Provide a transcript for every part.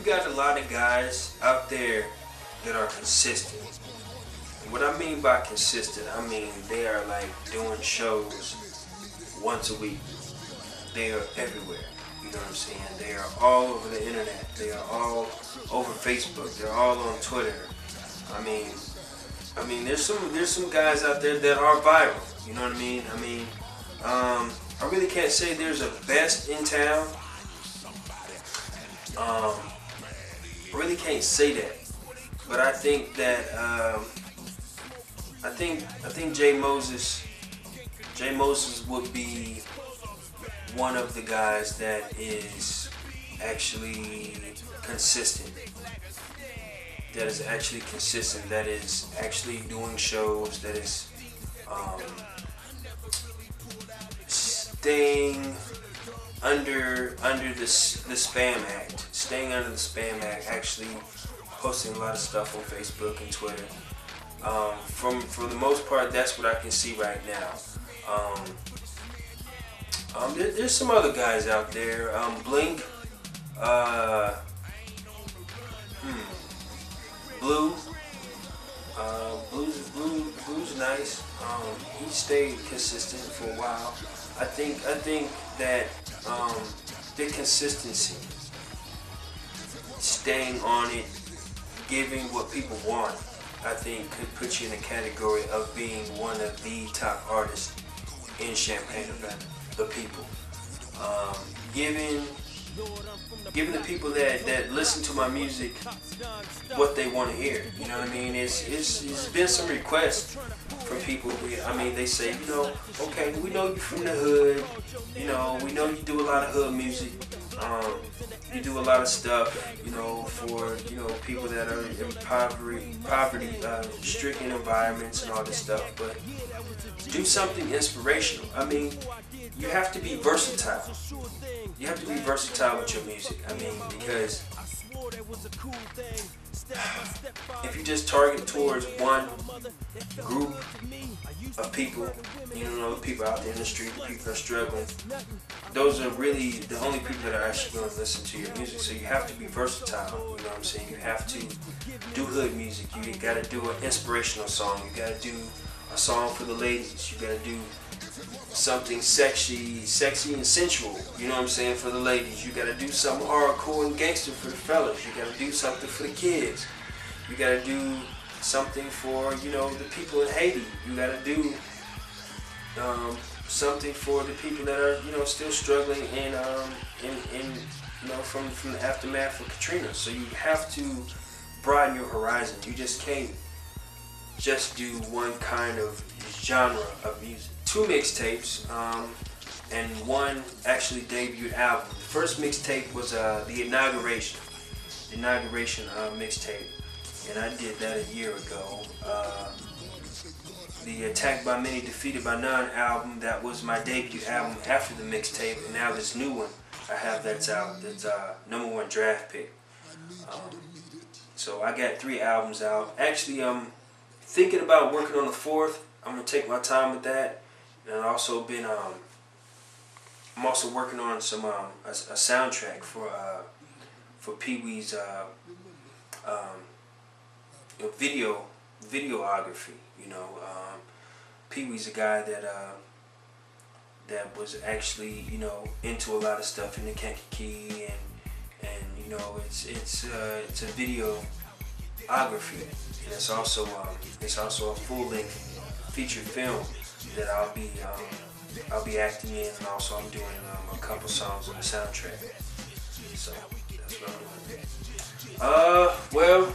got a lot of guys out there that are consistent. And what I mean by consistent, I mean they are like doing shows once a week. They are everywhere. You know what I'm saying? They are all over the internet. They are all over Facebook. They're all on Twitter. I mean, there's some guys out there that are viral. You know what I mean? I really can't say there's a best in town. I really can't say that, but I think that I think Jay Moses would be one of the guys that is actually consistent. That is actually consistent. That is actually doing shows. That is staying under the Spam Act. Staying under the Spam Act. Actually posting a lot of stuff on Facebook and Twitter. For the most part, that's what I can see right now. There's some other guys out there. Blink. Blue. Blue's nice. He stayed consistent for a while. I think that the consistency, staying on it, giving what people want, I think could put you in the category of being one of the top artists in Champaign-Urbana. The people, giving the people that listen to my music what they want to hear. You know what I mean? It's been some requests from people. They say, okay, we know you from the hood. We know you do a lot of hood music. You do a lot of stuff, for people that are in poverty stricken environments and all this stuff. But do something inspirational. You have to be versatile. You have to be versatile with your music. Because if you just target towards one group of people, the people out there in the street, the people that are struggling, those are really the only people that are actually going to listen to your music. So you have to be versatile. You know what I'm saying? You have to do hood music. You got to do an inspirational song. You got to do a song for the ladies. You got to do something sexy and sensual, you know what I'm saying, for the ladies. You gotta do something hardcore and gangster for the fellas. You gotta do something for the kids. You gotta do something for, the people in Haiti. You gotta do something for the people that are, still struggling from the aftermath of Katrina. So you have to broaden your horizon. You just can't just do one kind of genre of music. 2 mixtapes, and one actually debut album. The first mixtape was the inauguration mixtape, and I did that a year ago. The Attacked by Many, Defeated by None album, that was my debut album after the mixtape, and now this new one I have that's out, that's #1 draft pick. So I got 3 albums out. Actually, I'm thinking about working on the 4th. I'm gonna take my time with that. And I've also been, I'm also working on some a soundtrack for Pee-wee's videography. Pee-wee's a guy that was actually into a lot of stuff in the Kankakee, and it's a videography, and it's also a full-length feature film that I'll be acting in, and also I'm doing a couple songs on the soundtrack. So that's what I'm doing. Well,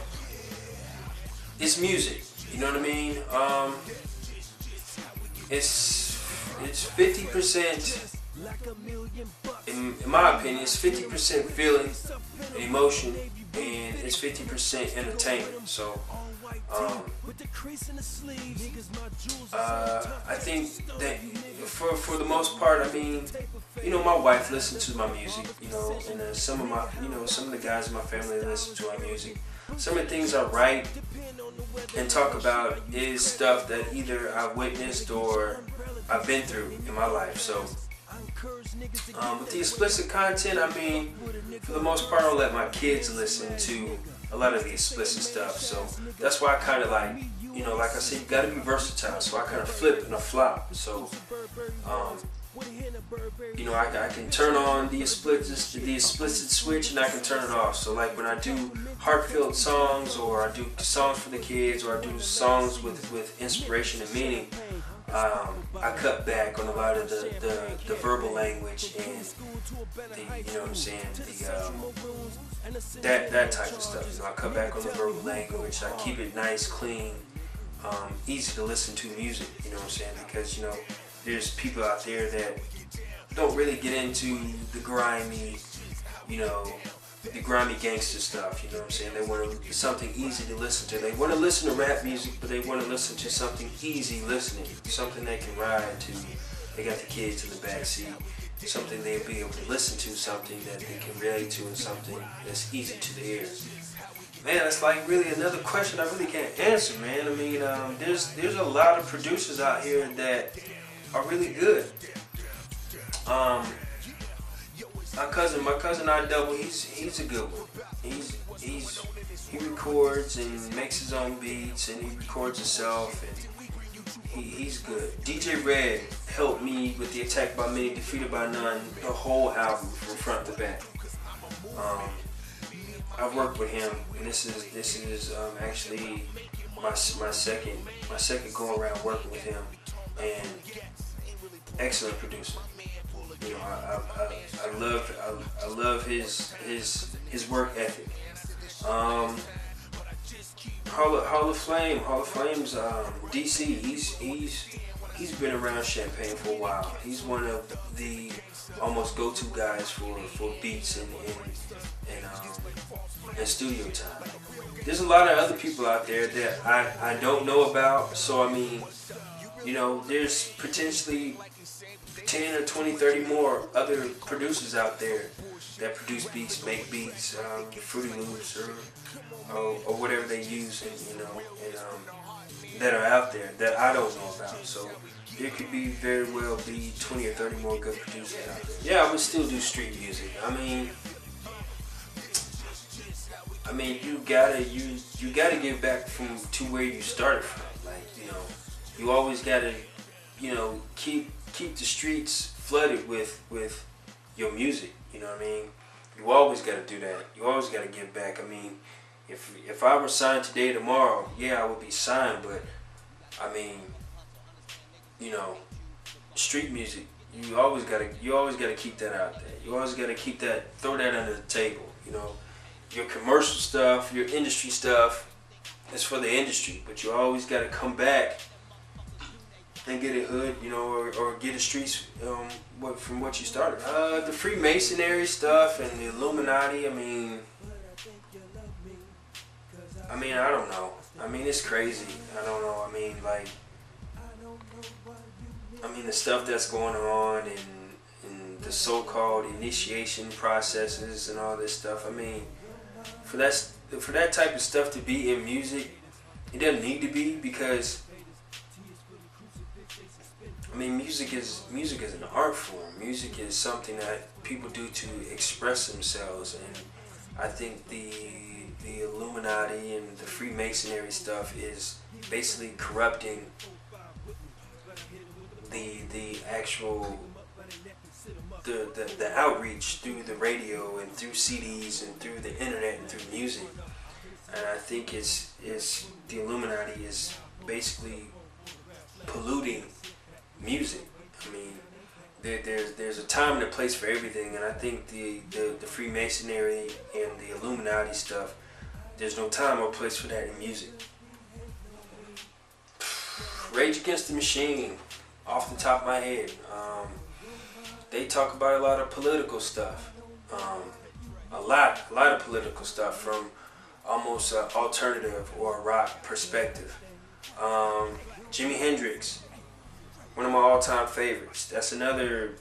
it's music. You know what I mean? It's 50%. In my opinion, it's 50% feeling, emotion, and it's 50% entertainment. So I think that for the most part, my wife listens to my music, and some of the guys in my family listen to my music. Some of the things I write and talk about is stuff that either I've witnessed or I've been through in my life. So With the explicit content, I mean, for the most part, I'll let my kids listen to a lot of the explicit stuff. So that's why I kind of like, you know, like I said, you got to be versatile. So I kind of flip and I flop. So, you know, I can turn on the explicit switch and I can turn it off. So like when I do heartfelt songs, or I do songs for the kids, or I do songs with inspiration and meaning, I cut back on a lot of the verbal language and the, you know what I'm saying, that type of stuff. You know, I cut back on the verbal language. I keep it nice, clean, easy to listen to music. You know what I'm saying? Because, you know, there's people out there that don't really get into the grimy, you know, the grimy gangster stuff. You know what I'm saying? They want something easy to listen to. They want to listen to rap music, but they want to listen to something easy listening, something they can ride to. They got the kids in the back seat, something they'll be able to listen to, something that they can relate to, and something that's easy to the ears. Man, that's like really another question I really can't answer, man. I mean, there's a lot of producers out here that are really good. My cousin I Double, he's a good one. He records and makes his own beats, and he records himself, and he's good. DJ Red helped me with the Attacked by Many, Defeated by None, the whole album from front to back. I've worked with him, and this is actually my second go around working with him, and excellent producer. You know, I love his work ethic. Hall of Flame's DC. He's been around Champagne for a while. He's one of the almost go-to guys for beats and studio time. There's a lot of other people out there that I don't know about. So I mean, you know, there's potentially 10 or 20, 30 more other producers out there that produce beats, make beats, Fruity Loops or whatever they use, and you know, and that are out there that I don't know about. So there could be very well be 20 or 30 more good producers out there. Yeah, I would still do street music. I mean, you gotta give back to where you started from. Like, you know, you always gotta, you know, keep the streets flooded with your music. You know what I mean? You always gotta do that. You always gotta give back. I mean, if I were signed today, tomorrow, yeah, I would be signed. But I mean, you know, street music, you always gotta keep that out there. You always gotta throw that under the table. You know, your commercial stuff, your industry stuff, is for the industry. But you always gotta come back and get a hood, you know, or get a streets from what you started. The Freemasonry stuff and the Illuminati. I mean, I don't know. I mean, it's crazy. I don't know. I mean, like, the stuff that's going on and the so-called initiation processes and all this stuff. I mean, for that type of stuff to be in music, it doesn't need to be, because I mean, music is an art form. Music is something that people do to express themselves, and I think the Illuminati and the Freemasonry stuff is basically corrupting the actual the outreach through the radio and through CDs and through the internet and through music. And I think it's the Illuminati is basically polluting music. I mean, there's a time and a place for everything, and I think the Freemasonry and the Illuminati stuff, there's no time or place for that in music. Rage Against the Machine, off the top of my head, they talk about a lot of political stuff, a lot of political stuff from almost an alternative or a rock perspective. Jimi Hendrix, one of my all-time favorites. That's another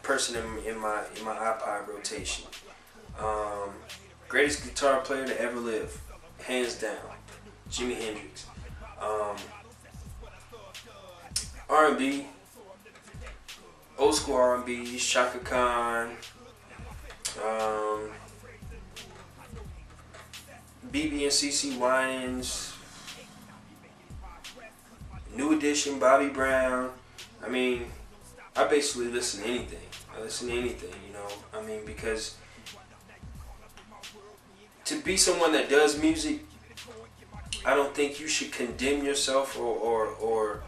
person in my iPod rotation. Greatest guitar player to ever live, hands down, Jimi Hendrix. R&B, old school R&B, Shaka Khan, BB and CC Winans, New Edition, Bobby Brown. I mean, I basically listen to anything. I listen to anything, you know. I mean, because to be someone that does music, I don't think you should condemn yourself or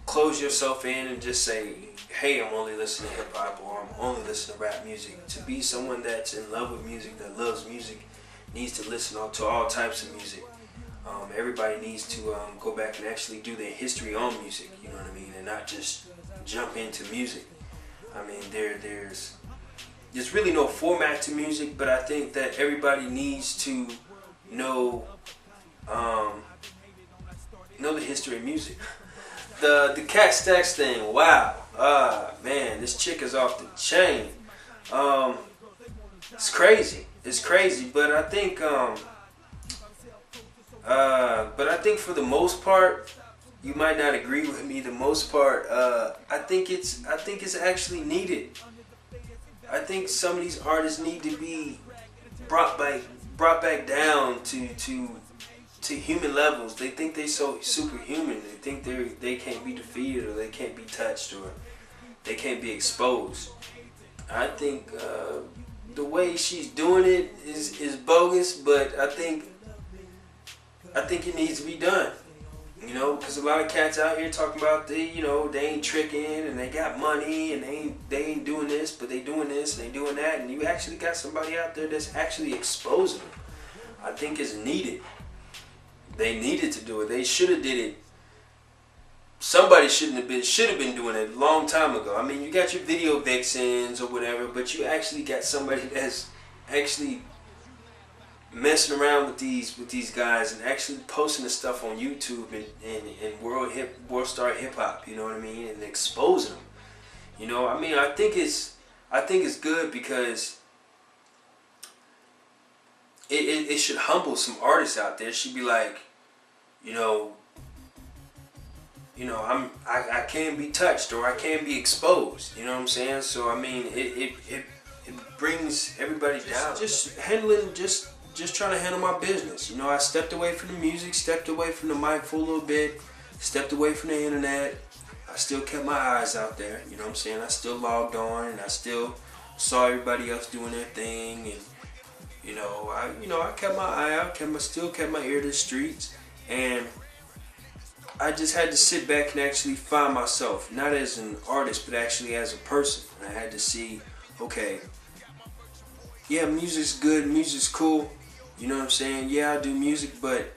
close yourself in and just say, hey, I'm only listening to hip hop or I'm only listening to rap music. To be someone that's in love with music, that loves music, needs to listen to all types of music. Everybody needs to go back and actually do their history on music, you know what I mean, and not just jump into music. I mean, there's really no format to music, but I think that everybody needs to know the history of music. The Cat Stacks thing, wow, man, this chick is off the chain. It's crazy, but I think for the most part, you might not agree with me. The most part, I think it's actually needed. I think some of these artists need to be brought back down to human levels. They think they're so superhuman. They think they can't be defeated, or they can't be touched, or they can't be exposed. I think the way she's doing it is bogus, but I think it needs to be done. You know, because a lot of cats out here talking about they ain't tricking and they got money and they ain't doing this, but they doing this and they doing that, and you actually got somebody out there that's actually exposing them. I think it's needed. They needed to do it. They should have did it. Somebody should have been doing it a long time ago. I mean, you got your video vixens or whatever, but you actually got somebody that's actually messing around with these guys and actually posting the stuff on YouTube and World Star Hip Hop, you know what I mean, and exposing them. You know, I mean, I think it's good because it should humble some artists out there. It should be like, I can't be touched or I can't be exposed. You know what I'm saying? So I mean, it brings everybody down. Just trying to handle my business. You know, I stepped away from the music, stepped away from the mic for a little bit, stepped away from the internet. I still kept my eyes out there. You know what I'm saying? I still logged on and I still saw everybody else doing their thing, and I kept my eye out, still kept my ear to the streets, and I just had to sit back and actually find myself, not as an artist, but actually as a person. I had to see, okay, yeah, music's good, music's cool, you know what I'm saying? Yeah, I do music, but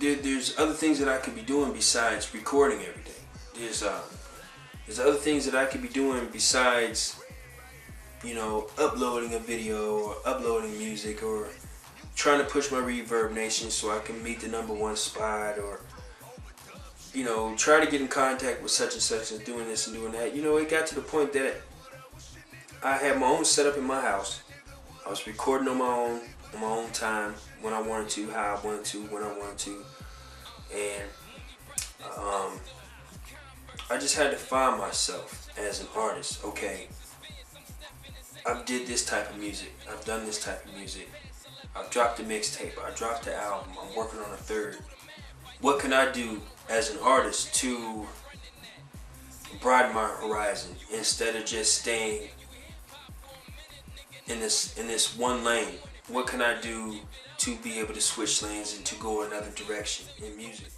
there's other things that I could be doing besides recording every day. There's other things that I could be doing besides, uploading a video or uploading music or trying to push my Reverb Nation so I can meet the #1 spot, or try to get in contact with such and such and doing this and doing that. It got to the point that I had my own setup in my house. I was recording on my own time, when I wanted to, how I wanted to, when I wanted to, and I just had to find myself as an artist. Okay, I've did this type of music, I've done this type of music, I've dropped a mixtape, I dropped the album, I'm working on a third. What can I do as an artist to broaden my horizon instead of just staying in this one lane? What can I do to be able to switch lanes and to go another direction in music?